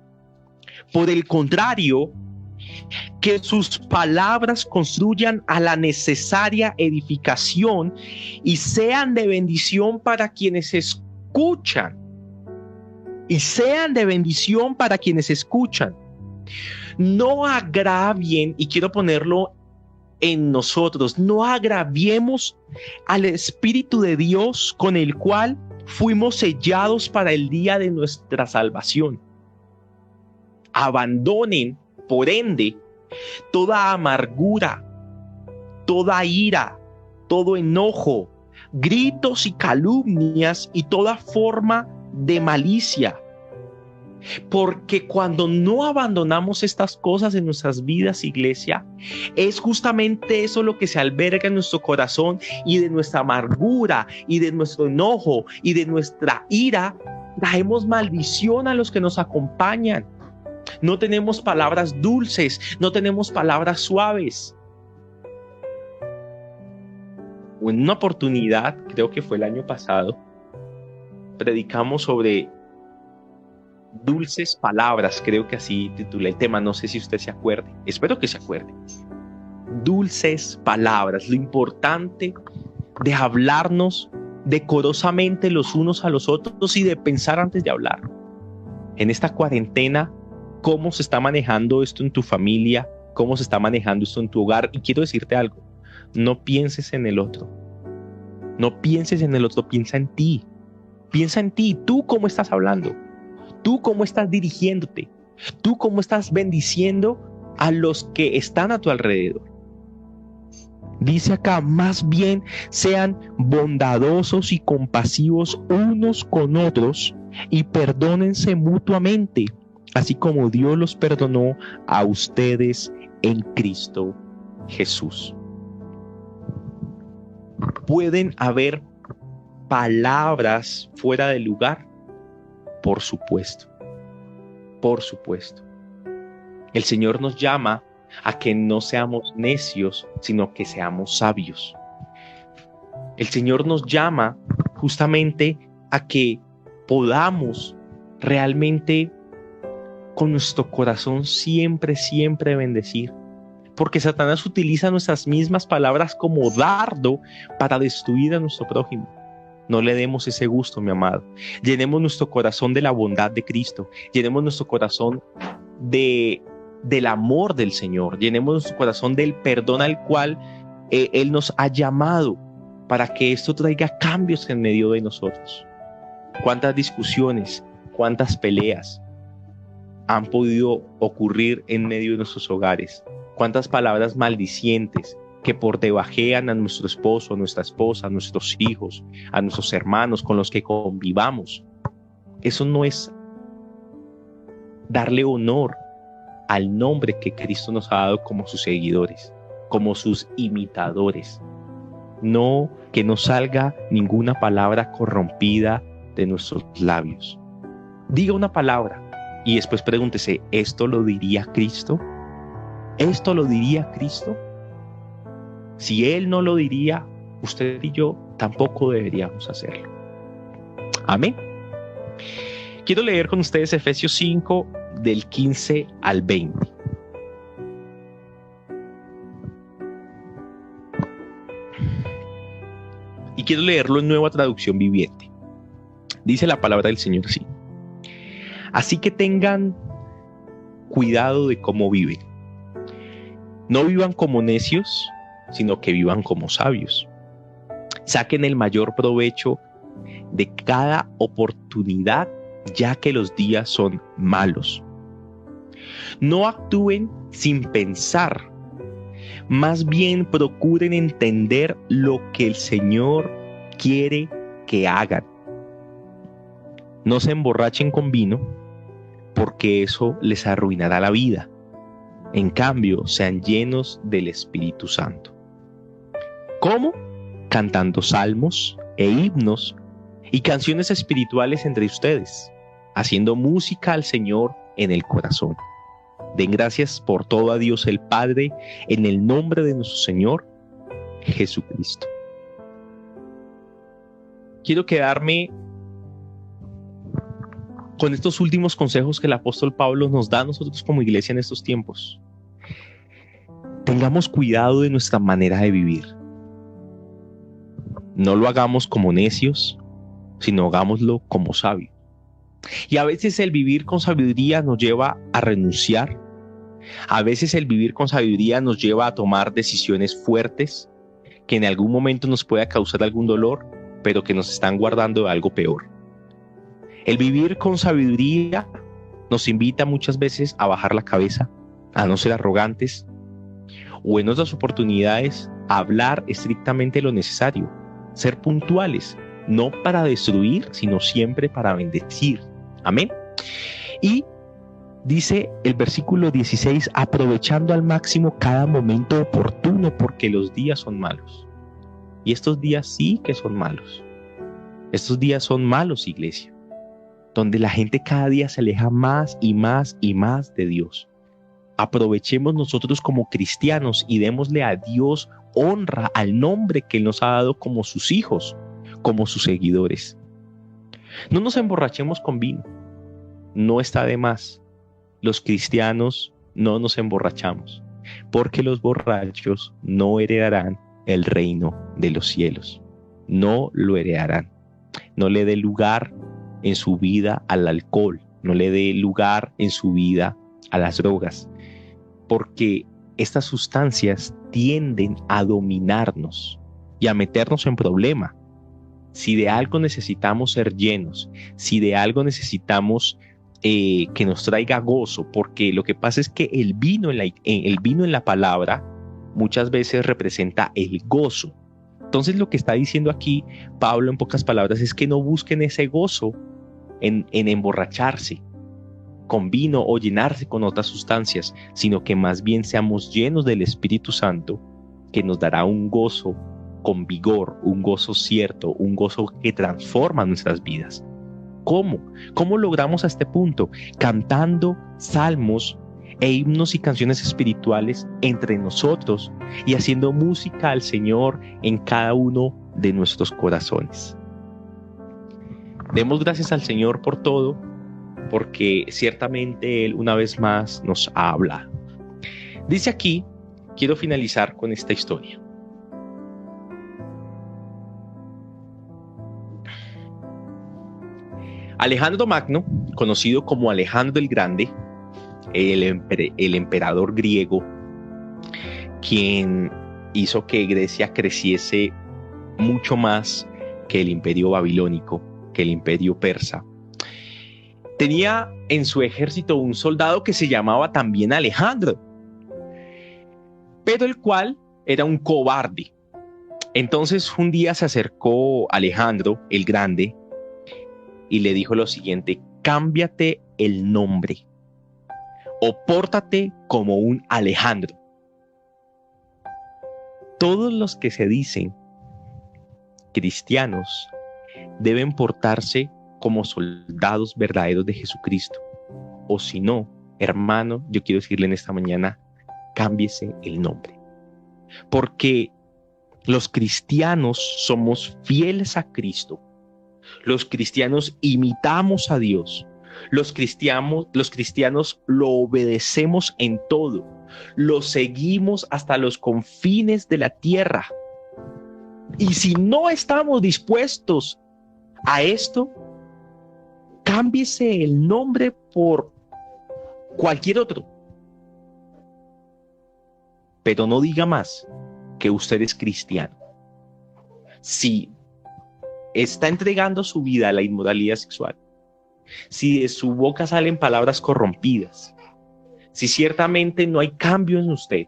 Por el contrario, que sus palabras construyan a la necesaria edificación y sean de bendición para quienes escuchan. Y sean de bendición para quienes escuchan. No agravien, y quiero ponerlo en nosotros. No agraviemos al Espíritu de Dios con el cual fuimos sellados para el día de nuestra salvación. Abandonen, por ende, toda amargura, toda ira, todo enojo, gritos y calumnias y toda forma de malicia. Porque cuando no abandonamos estas cosas en nuestras vidas, iglesia, es justamente eso lo que se alberga en nuestro corazón, y de nuestra amargura y de nuestro enojo y de nuestra ira traemos maldición a los que nos acompañan. No tenemos palabras dulces, no tenemos palabras suaves. En una oportunidad, creo que fue el año pasado, predicamos sobre dulces palabras, creo que así titulé el tema, no sé si usted se acuerde, espero que se acuerde. Dulces palabras, lo importante de hablarnos decorosamente los unos a los otros y de pensar antes de hablar. En esta cuarentena, ¿cómo se está manejando esto en tu familia? ¿Cómo se está manejando esto en tu hogar? Y quiero decirte algo, no pienses en el otro, no pienses en el otro, piensa en ti, tú cómo estás hablando. Tú cómo estás dirigiéndote, tú cómo estás bendiciendo a los que están a tu alrededor. Dice acá, más bien sean bondadosos y compasivos unos con otros y perdónense mutuamente, así como Dios los perdonó a ustedes en Cristo Jesús. ¿Pueden haber palabras fuera de lugar? Por supuesto, por supuesto. El Señor nos llama a que no seamos necios, sino que seamos sabios. El Señor nos llama justamente a que podamos realmente con nuestro corazón siempre, siempre bendecir. Porque Satanás utiliza nuestras mismas palabras como dardo para destruir a nuestro prójimo. No le demos ese gusto, mi amado. Llenemos nuestro corazón de la bondad de Cristo. Llenemos nuestro corazón del amor del Señor. Llenemos nuestro corazón del perdón al cual Él nos ha llamado, para que esto traiga cambios en medio de nosotros. ¿Cuántas discusiones, cuántas peleas han podido ocurrir en medio de nuestros hogares? ¿Cuántas palabras maldicientes que por debajean a nuestro esposo, a nuestra esposa, a nuestros hijos, a nuestros hermanos con los que convivamos? Eso no es darle honor al nombre que Cristo nos ha dado como sus seguidores, como sus imitadores. No, que no salga ninguna palabra corrompida de nuestros labios. Diga una palabra y después pregúntese, ¿esto lo diría Cristo? ¿Esto lo diría Cristo? Si Él no lo diría, usted y yo tampoco deberíamos hacerlo. Amén. Quiero leer con ustedes Efesios 5, del 15 al 20. Y quiero leerlo en Nueva Traducción Viviente. Dice la palabra del Señor así. Así que tengan cuidado de cómo viven. No vivan como necios, sino que vivan como sabios. Saquen el mayor provecho de cada oportunidad, ya que los días son malos. No actúen sin pensar, más bien procuren entender lo que el Señor quiere que hagan. No se emborrachen con vino, porque eso les arruinará la vida. En cambio, sean llenos del Espíritu Santo. ¿Cómo? Cantando salmos e himnos y canciones espirituales entre ustedes, haciendo música al Señor en el corazón. Den gracias por todo a Dios el Padre, en el nombre de nuestro Señor Jesucristo. Quiero quedarme con estos últimos consejos que el apóstol Pablo nos da a nosotros como iglesia en estos tiempos. Tengamos cuidado de nuestra manera de vivir. No lo hagamos como necios, sino hagámoslo como sabios. Y a veces el vivir con sabiduría nos lleva a renunciar, A veces el vivir con sabiduría nos lleva a tomar decisiones fuertes que en algún momento nos pueda causar algún dolor, pero que nos están guardando de algo peor. El vivir con sabiduría nos invita muchas veces a bajar la cabeza, a no ser arrogantes, o en otras oportunidades a hablar estrictamente lo necesario, ser puntuales, no para destruir, sino siempre para bendecir. Amén. Y dice el versículo 16, aprovechando al máximo cada momento oportuno, porque los días son malos. Y estos días sí que son malos. Estos días son malos, iglesia, donde la gente cada día se aleja más y más y más de Dios. Aprovechemos nosotros como cristianos y démosle a Dios honra al nombre que Él nos ha dado como sus hijos, como sus seguidores. No nos emborrachemos con vino, no está de más. Los cristianos no nos emborrachamos, porque los borrachos no heredarán el reino de los cielos. No lo heredarán. No le dé lugar en su vida al alcohol, no le dé lugar en su vida a las drogas, porque estas sustancias tienden a dominarnos y a meternos en problema. Si de algo necesitamos ser llenos, si de algo necesitamos que nos traiga gozo, porque lo que pasa es que el vino en la palabra muchas veces representa el gozo. Entonces lo que está diciendo aquí Pablo en pocas palabras es que no busquen ese gozo en emborracharse con vino o llenarse con otras sustancias, sino que más bien seamos llenos del Espíritu Santo, que nos dará un gozo con vigor, un gozo cierto, un gozo que transforma nuestras vidas. ¿Cómo? ¿Cómo logramos a este punto? Cantando salmos e himnos y canciones espirituales entre nosotros y haciendo música al Señor en cada uno de nuestros corazones. Demos gracias al Señor por todo, porque ciertamente Él una vez más nos ha hablado. Dice aquí, quiero finalizar con esta historia. Alejandro Magno, conocido como Alejandro el Grande, el emperador griego, quien hizo que Grecia creciese mucho más que el imperio babilónico, que el imperio persa. Tenía en su ejército un soldado que se llamaba también Alejandro, pero el cual era un cobarde. Entonces un día se acercó Alejandro el Grande y le dijo lo siguiente: cámbiate el nombre o pórtate como un Alejandro. Todos los que se dicen cristianos deben portarse como soldados verdaderos de Jesucristo. O si no, hermano, yo quiero decirle en esta mañana, cámbiese el nombre. Porque los cristianos somos fieles a Cristo. Los cristianos imitamos a Dios. Los cristianos lo obedecemos en todo. Lo seguimos hasta los confines de la tierra. Y si no estamos dispuestos a esto, cámbiese el nombre por cualquier otro. Pero no diga más que usted es cristiano. Si está entregando su vida a la inmoralidad sexual, si de su boca salen palabras corrompidas, si ciertamente no hay cambio en usted,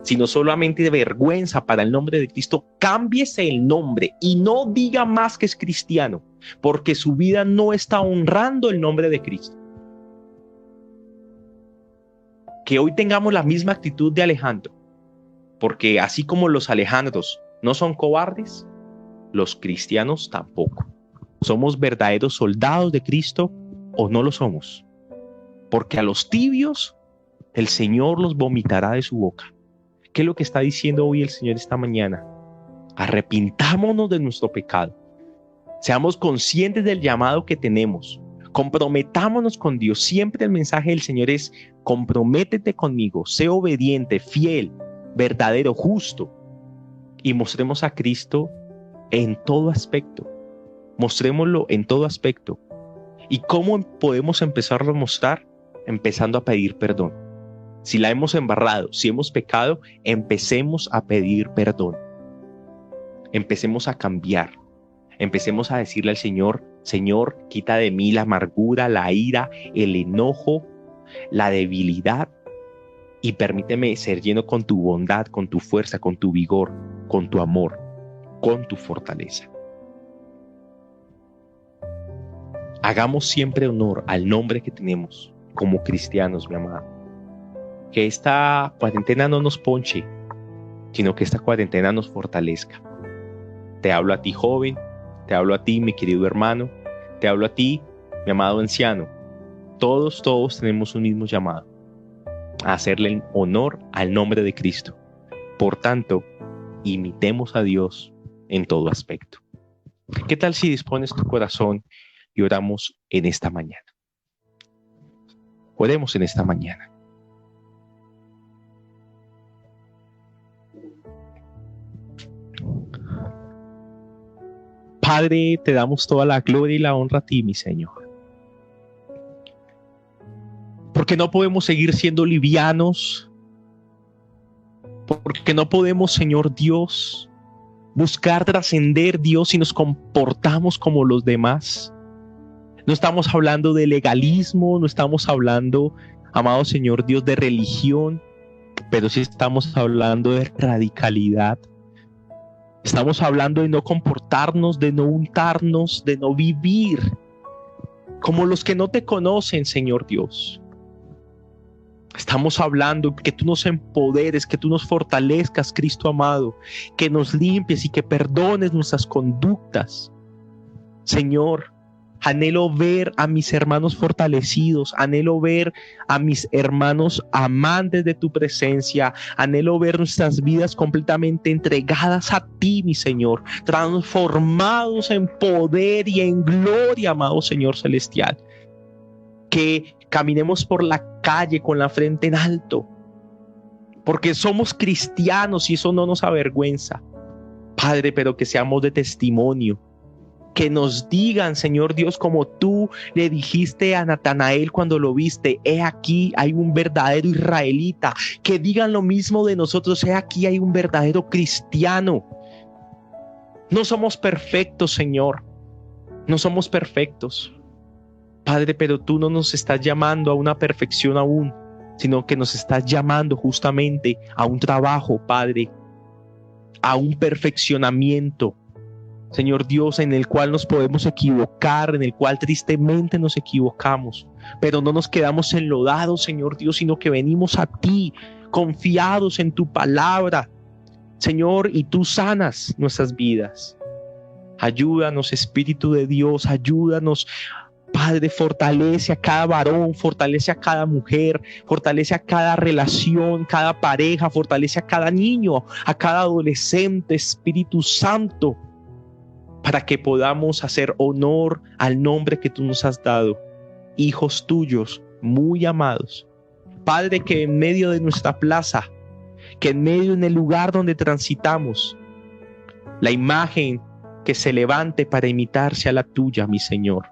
sino solamente de vergüenza para el nombre de Cristo, cámbiese el nombre y no diga más que es cristiano, porque su vida no está honrando el nombre de Cristo. Que hoy tengamos la misma actitud de Alejandro, porque así como los Alejandros no son cobardes, los cristianos tampoco. ¿Somos verdaderos soldados de Cristo o no lo somos? Porque a los tibios el Señor los vomitará de su boca. ¿Qué es lo que está diciendo hoy el Señor esta mañana? Arrepintámonos de nuestro pecado. Seamos conscientes del llamado que tenemos. Comprometámonos con Dios. Siempre el mensaje del Señor es: comprométete conmigo, sé obediente, fiel, verdadero, justo. Y mostremos a Cristo en todo aspecto. Mostrémoslo en todo aspecto. ¿Y cómo podemos empezarlo a mostrar? Empezando a pedir perdón. Si la hemos embarrado, si hemos pecado, empecemos a pedir perdón. Empecemos a cambiar. Empecemos a decirle al Señor: Señor, quita de mí la amargura, la ira, el enojo, la debilidad, y permíteme ser lleno con tu bondad, con tu fuerza, con tu vigor, con tu amor, con tu fortaleza. Hagamos siempre honor al nombre que tenemos como cristianos, mi amado. Que esta cuarentena no nos ponche, sino que esta cuarentena nos fortalezca. Te hablo a ti, joven, te hablo a ti, mi querido hermano, te hablo a ti, mi amado anciano. Todos tenemos un mismo llamado: a hacerle honor al nombre de Cristo. Por tanto, imitemos a Dios en todo aspecto. ¿Qué tal si dispones tu corazón y oramos en esta mañana? Oremos en esta mañana. Padre, te damos toda la gloria y la honra a ti, mi Señor. Porque no podemos seguir siendo livianos. Porque no podemos, Señor Dios, buscar trascender, Dios, si nos comportamos como los demás. No estamos hablando de legalismo, no estamos hablando, amado Señor Dios, de religión, pero sí estamos hablando de radicalidad. Estamos hablando de no comportarnos, de no untarnos, de no vivir como los que no te conocen, Señor Dios. Estamos hablando que tú nos empoderes, que tú nos fortalezcas, Cristo amado, que nos limpies y que perdones nuestras conductas. Señor, anhelo ver a mis hermanos fortalecidos, anhelo ver a mis hermanos amantes de tu presencia, anhelo ver nuestras vidas completamente entregadas a ti, mi Señor, transformados en poder y en gloria, amado Señor celestial. Que caminemos por la calle con la frente en alto, porque somos cristianos y eso no nos avergüenza, Padre, pero que seamos de testimonio. Que nos digan, Señor Dios, como tú le dijiste a Natanael cuando lo viste: he aquí hay un verdadero israelita. Que digan lo mismo de nosotros: he aquí hay un verdadero cristiano. No somos perfectos, Señor. No somos perfectos, Padre, pero tú no nos estás llamando a una perfección aún, sino que nos estás llamando justamente a un trabajo, Padre, a un perfeccionamiento, Señor Dios, en el cual nos podemos equivocar, en el cual tristemente nos equivocamos, pero no nos quedamos enlodados, Señor Dios, sino que venimos a ti, confiados en tu palabra, Señor, y tú sanas nuestras vidas. Ayúdanos, Espíritu de Dios, ayúdanos, Padre, fortalece a cada varón, fortalece a cada mujer, fortalece a cada relación, cada pareja, fortalece a cada niño, a cada adolescente, Espíritu Santo, para que podamos hacer honor al nombre que tú nos has dado, hijos tuyos muy amados. Padre, que en medio de nuestra plaza, que en medio en el lugar donde transitamos, la imagen que se levante para imitarse a la tuya, mi Señor.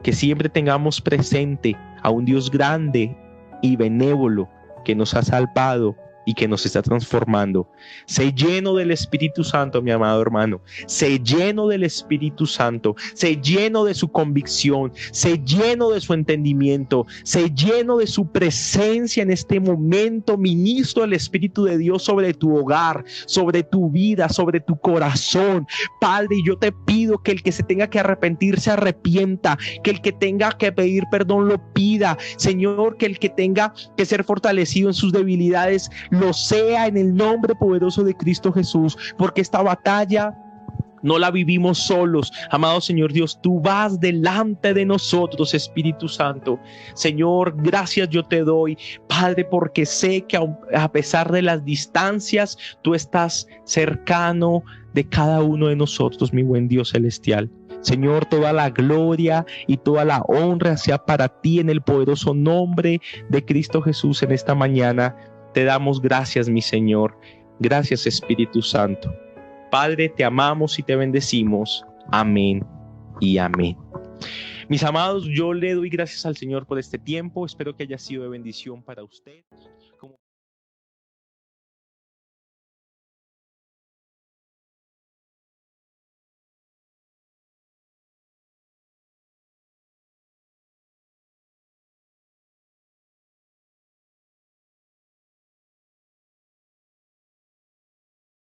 Que siempre tengamos presente a un Dios grande y benévolo que nos ha salvado y que nos está transformando. Sé lleno del Espíritu Santo, mi amado hermano. Sé lleno del Espíritu Santo. Sé lleno de su convicción. Sé lleno de su entendimiento. Sé lleno de su presencia en este momento. Ministro el Espíritu de Dios sobre tu hogar, sobre tu vida, sobre tu corazón. Padre, yo te pido que el que se tenga que arrepentir se arrepienta, que el que tenga que pedir perdón lo pida. Señor, que el que tenga que ser fortalecido en sus debilidades lo sea en el nombre poderoso de Cristo Jesús, porque esta batalla no la vivimos solos. Amado Señor Dios, tú vas delante de nosotros, Espíritu Santo. Señor, gracias yo te doy, Padre, porque sé que a pesar de las distancias, tú estás cercano de cada uno de nosotros, mi buen Dios celestial. Señor, toda la gloria y toda la honra sea para ti en el poderoso nombre de Cristo Jesús en esta mañana. Te damos gracias, mi Señor. Gracias, Espíritu Santo. Padre, te amamos y te bendecimos. Amén y amén. Mis amados, yo le doy gracias al Señor por este tiempo. Espero que haya sido de bendición para usted. Como